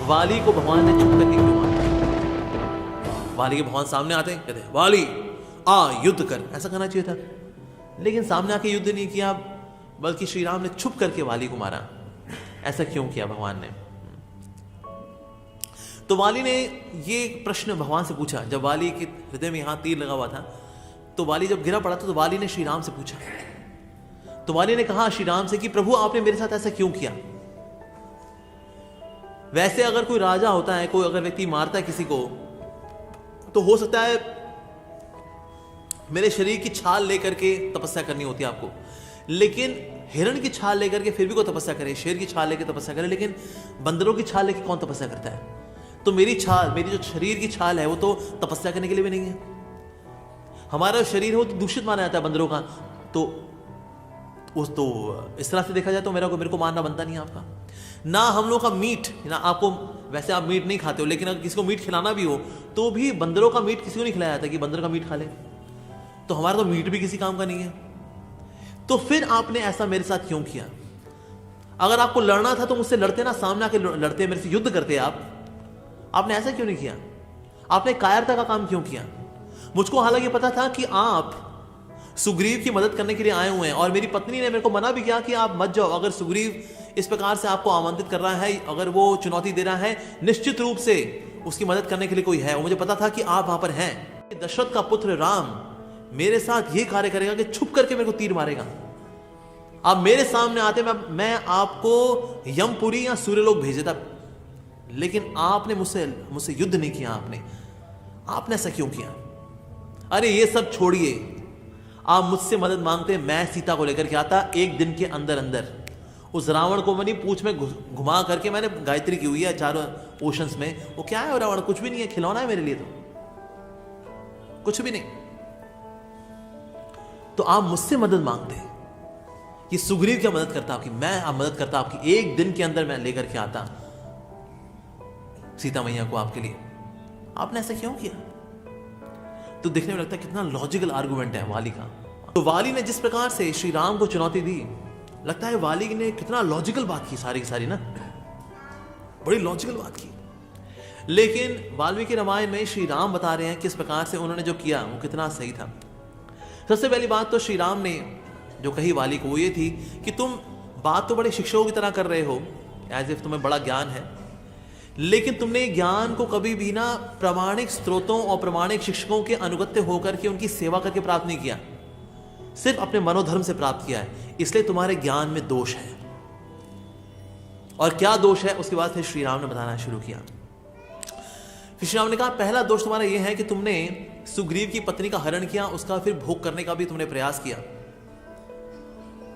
वाली को भगवान ने चुप करके क्यों मारा? वाली के भगवान सामने आते हैं, कहते हैं वाली आ युद्ध कर, ऐसा करना चाहिए था, लेकिन सामने आके युद्ध नहीं किया, बल्कि श्री राम ने छुप करके वाली को मारा। ऐसा क्यों किया भगवान ने? तो वाली ने ये प्रश्न भगवान से पूछा। जब वाली के हृदय में यहां तीर लगा हुआ था, तो वाली जब गिरा पड़ा था, तो वाली ने श्री राम से पूछा। तो वाली ने कहा श्री राम से कि प्रभु आपने मेरे साथ ऐसा क्यों किया? वैसे अगर कोई राजा होता है, कोई अगर व्यक्ति मारता है किसी को, तो हो सकता है मेरे शरीर की छाल लेकर के तपस्या करनी होती है आपको, लेकिन हिरण की छाल लेकर के फिर भी कोई तपस्या करे, शेर की छाल लेकर तपस्या करे, लेकिन बंदरों की छाल लेकर कौन तपस्या करता है? तो मेरी छाल, मेरी जो शरीर की छाल है, वो तो तपस्या करने के लिए भी नहीं है। हमारा शरीर हो तो दूषित माना जाता है बंदरों का, तो इस तरह से देखा जाए तो मेरे को मारना बनता नहीं है आपका। ना हम लोग का मीट, ना आपको, वैसे आप मीट नहीं खाते हो, लेकिन अगर किसी को मीट खिलाना भी हो तो भी बंदरों का मीट किसी को नहीं खिलाया जाता कि बंदर का मीट खा ले। तो हमारा तो मीट भी किसी काम का नहीं है। तो फिर आपने ऐसा मेरे साथ क्यों किया? अगर आपको लड़ना था तो मुझसे लड़ते ना, सामने आके लड़ते, मेरे से युद्ध करते आपने ऐसा क्यों नहीं किया? आपने कायरता का काम क्यों किया? मुझको हालांकि पता था कि आप सुग्रीव की मदद करने के लिए आए हुए हैं, और मेरी पत्नी ने मेरे को मना भी किया कि आप मत जाओ। अगर सुग्रीव इस प्रकार से आपको आमंत्रित कर रहा है, अगर वो चुनौती दे रहा है, निश्चित रूप से उसकी मदद करने के लिए कोई है, और मुझे पता था कि आप वहां पर हैं। दशरथ का पुत्र राम मेरे साथ ये कार्य करेगा कि छुप करके मेरे को तीर मारेगा। आप मेरे सामने आते, मैं आपको यमपुरी या सूर्यलोक भेज देता, लेकिन आपने मुझसे युद्ध नहीं किया। आपने ऐसा क्यों किया? अरे ये सब छोड़िए, आप मुझसे मदद मांगते, मैं सीता को लेकर के आता एक दिन के अंदर अंदर। उस रावण को मैंने पूंछ में घुमा करके मैंने गायत्री की हुई है चारों ओशंस में। वो क्या है रावण? कुछ भी नहीं है, खिलौना है मेरे लिए, तो कुछ भी नहीं। तो आप मुझसे मदद मांगते, ये सुग्रीव क्या मदद करता आपकी? मैं आप मदद करता आपकी, एक दिन के अंदर मैं लेकर के आता सीता मैया को आपके लिए। आपने ऐसा क्यों किया? तो देखने में लगता है कितना लॉजिकल आर्गुमेंट है वाली का। तो वाली ने जिस प्रकार से श्री राम को चुनौती दी, लगता है वाली ने कितना लॉजिकल बात की, सारी की सारी ना, बड़ी लॉजिकल बात की। लेकिन वाल्मीकि रामायण में श्री राम बता रहे हैं किस प्रकार से उन्होंने जो किया वो कितना सही था। सबसे पहली बात तो श्री राम ने जो कही वाली को, वो ये थी कि तुम बात तो बड़े शिक्षकों की तरह कर रहे हो, एज इफ तुम्हें बड़ा ज्ञान है, लेकिन तुमने ज्ञान को कभी भी ना प्रामाणिक स्रोतों और प्रामाणिक शिक्षकों के अनुगत्य होकर के उनकी सेवा करके प्राप्त नहीं किया, सिर्फ अपने मनोधर्म से प्राप्त किया है। इसलिए तुम्हारे ज्ञान में दोष है। और क्या दोष है, उसके बाद फिर श्री राम ने बताना शुरू किया। फिर श्री राम ने कहा पहला दोष तुम्हारा यह है कि तुमने सुग्रीव की पत्नी का हरण किया, उसका फिर भोग करने का भी तुमने प्रयास किया।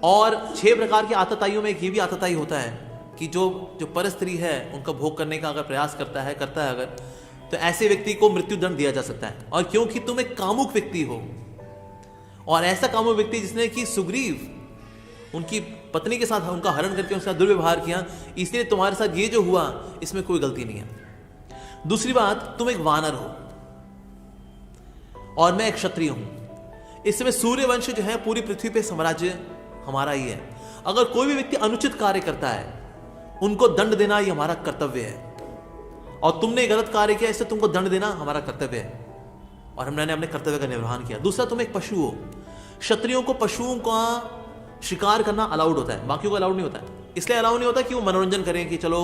और 6 प्रकार की आतताइयों में एक ये भी आतताई होता है कि जो पर स्त्री है उनका भोग करने का अगर प्रयास करता है अगर, तो ऐसे व्यक्ति को मृत्यु दंड दिया जा सकता है। और क्योंकि तुम एक कामुक व्यक्ति हो, और ऐसा कामुक व्यक्ति जिसने कि सुग्रीव उनकी पत्नी के साथ उनका हरण करके उसका दुर्व्यवहार किया, इसलिए तुम्हारे साथ ये जो हुआ इसमें कोई गलती नहीं है। दूसरी बात, तुम एक वानर हो और मैं एक क्षत्रिय हूं। इस समय सूर्यवंश जो है पूरी पृथ्वी पे साम्राज्य हमारा ही है। अगर कोई भी व्यक्ति अनुचित कार्य करता है, उनको दंड देना ये हमारा कर्तव्य है, और तुमने गलत कार्य किया, इससे तुमको दंड देना हमारा कर्तव्य है, और हमने अपने कर्तव्य का निर्वहन किया। दूसरा, तुम एक पशु हो। क्षत्रियों को पशुओं का शिकार करना अलाउड होता है, बाकियों को अलाउड नहीं होता है। इसलिए अलाउड नहीं होता कि वो मनोरंजन करें कि चलो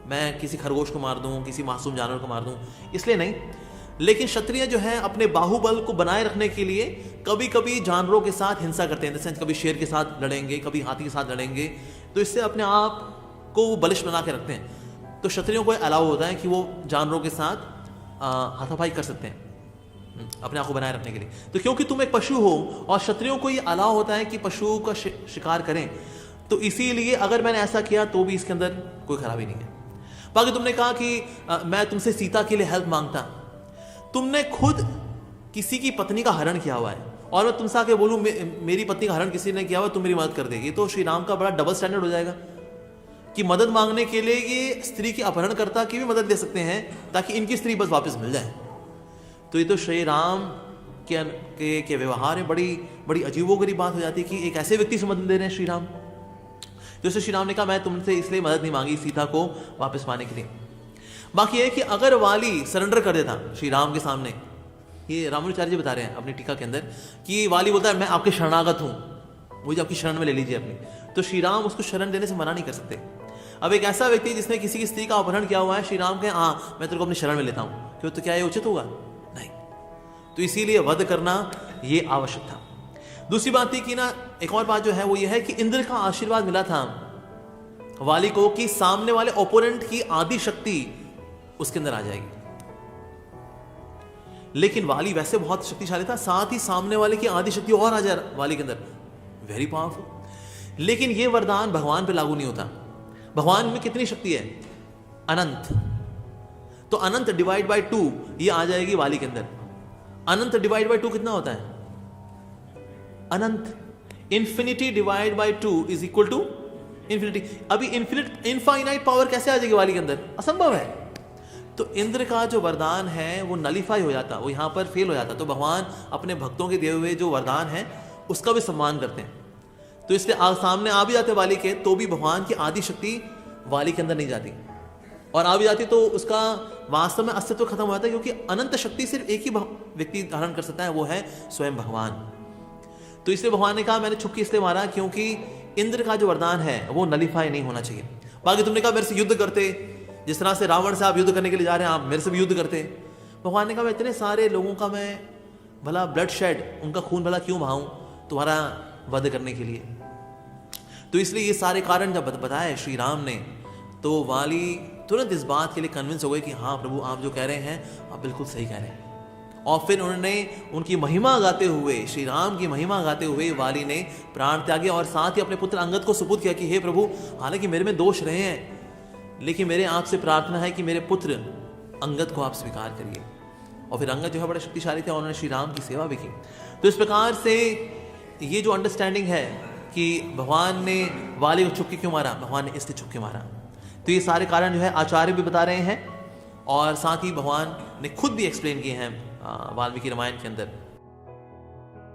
मैं किसी खरगोश को मार दूं, किसी मासूम जानवर को मार दूं, इसलिए नहीं। लेकिन क्षत्रिय जो है अपने बाहुबल को बनाए रखने के लिए कभी कभी जानवरों के साथ हिंसा करते हैं, जैसे कभी शेर के साथ लड़ेंगे, कभी हाथी के साथ लड़ेंगे, तो इससे अपने आप को वो बलिष्ठ बना के रखते हैं। तो क्षत्रियों को अलाउ होता है कि वो जानवरों के साथ हाथापाई कर सकते हैं अपने आप को बनाए रखने के लिए। तो क्योंकि तुम एक पशु हो और क्षत्रियों को ये अलाउ होता है कि पशुओं का शिकार करें, तो इसीलिए अगर मैंने ऐसा किया तो भी इसके अंदर कोई खराबी नहीं है। बाकी तुमने कहा कि मैं तुमसे सीता के लिए हेल्प मांगता। तुमने खुद किसी की पत्नी का हरण किया हुआ है, और मैं तुमसे आके बोलूं मेरी पत्नी का हरण किसी ने किया हुआ, तुम मेरी मदद कर देगी, तो श्री राम का बड़ा डबल स्टैंडर्ड हो जाएगा कि मदद मांगने के लिए ये स्त्री की अपहरणकर्ता की भी मदद ले सकते हैं ताकि इनकी स्त्री बस वापस मिल जाए। तो ये तो श्री राम के व्यवहार में बड़ी अजीबोगरीब बात हो जाती है कि एक ऐसे व्यक्ति से मदद दे रहे हैं श्री राम। जैसे श्री राम ने कहा मैं तुमसे इसलिए मदद नहीं मांगी सीता को वापस पाने के लिए, बाकी है कि अगर वाली सरेंडर कर देता श्री राम के सामने, ये रामानुचार्य जी बता रहे हैं अपनी टीका के अंदर कि वाली बोलता है मैं आपके शरणागत हूं, मुझे आपकी शरण में ले लीजिए अपनी, तो श्री राम उसको शरण देने से मना नहीं कर सकते। अब एक ऐसा व्यक्ति जिसने किसी की स्त्री का अपहरण किया हुआ है, श्री राम कहें हाँ मैं तेरे को अपनी शरण में लेता हूं, क्यों? तो क्या ये उचित होगा? नहीं। तो इसीलिए वध करना ये आवश्यक था। दूसरी बात थी कि ना, एक और बात जो है वो ये है कि इंद्र का आशीर्वाद मिला था वाली को कि सामने वाले ओपोनेंट की आदि शक्ति उसके अंदर आ जाएगी। लेकिन वाली वैसे बहुत शक्तिशाली था, साथ ही सामने वाले की आदि शक्ति और आ जाए वाली के अंदर, वेरी पावरफुल। लेकिन यह वरदान भगवान पे लागू नहीं होता। भगवान में कितनी शक्ति है? अनंत। तो अनंत डिवाइड बाय 2 ये आ जाएगी वाली के अंदर। अनंत डिवाइड बाय 2 कितना होता है? अनंत। Infinity divide by 2 is equal to infinity. अभी इनफाइनाइट पावर कैसे आ जाएगी वाली के अंदर? असंभव है। तो इंद्र का जो वरदान है वो नलिफाई हो जाता, वो यहां पर फेल हो जाता। तो भगवान अपने भक्तों के दिए हुए जो वरदान है उसका भी सम्मान करते हैं। तो इसलिए सामने आ भी जाते वाली के, तो भी भगवान की आदि शक्ति वाली के अंदर नहीं जाती, और आ भी जाती तो उसका वास्तव में अस्तित्व खत्म हो जाता है, क्योंकि अनंत शक्ति सिर्फ एक ही व्यक्ति धारण कर सकता है, वो है स्वयं भगवान। तो इसलिए भगवान ने कहा मैंने छुपके इसलिए मारा क्योंकि इंद्र का जो वरदान है वो नलिफाई नहीं होना चाहिए। बाकी तुमने कहा मेरे से युद्ध करते, जिस तरह से रावण से आप युद्ध करने के लिए जा रहे हैं, आप मेरे से भी युद्ध करते। भगवान ने कहा मैं इतने सारे लोगों का मैं भला ब्लड शेड, उनका खून भला क्यों बहाऊं तुम्हारा वध करने के लिए। तो इसलिए ये सारे कारण जब बताए श्री राम ने, तो वाली तुरंत इस बात के लिए कन्विंस हो गए कि हाँ प्रभु आप जो कह रहे हैं आप बिल्कुल सही कह रहे हैं। और फिर उन्होंने उनकी महिमा गाते हुए, श्री राम की महिमा गाते हुए वाली ने प्राण त्यागे, और साथ ही अपने पुत्र अंगद को सुपुत्र किया कि हे प्रभु हालांकि मेरे में दोष रहे हैं, लेकिन मेरे आपसे प्रार्थना है कि मेरे पुत्र अंगद को आप स्वीकार करिए। और फिर अंगद जो है बड़े शक्तिशाली थे, उन्होंने श्री राम की सेवा भी की। तो इस प्रकार से ये जो अंडरस्टैंडिंग है कि भगवान ने वाली को छुपके क्यों मारा, भगवान ने इसलिए छुपके मारा। तो ये सारे कारण जो है आचार्य भी बता रहे हैं, और साथ ही भगवान ने खुद भी एक्सप्लेन किए हैं वाल्मीकि रामायण के अंदर।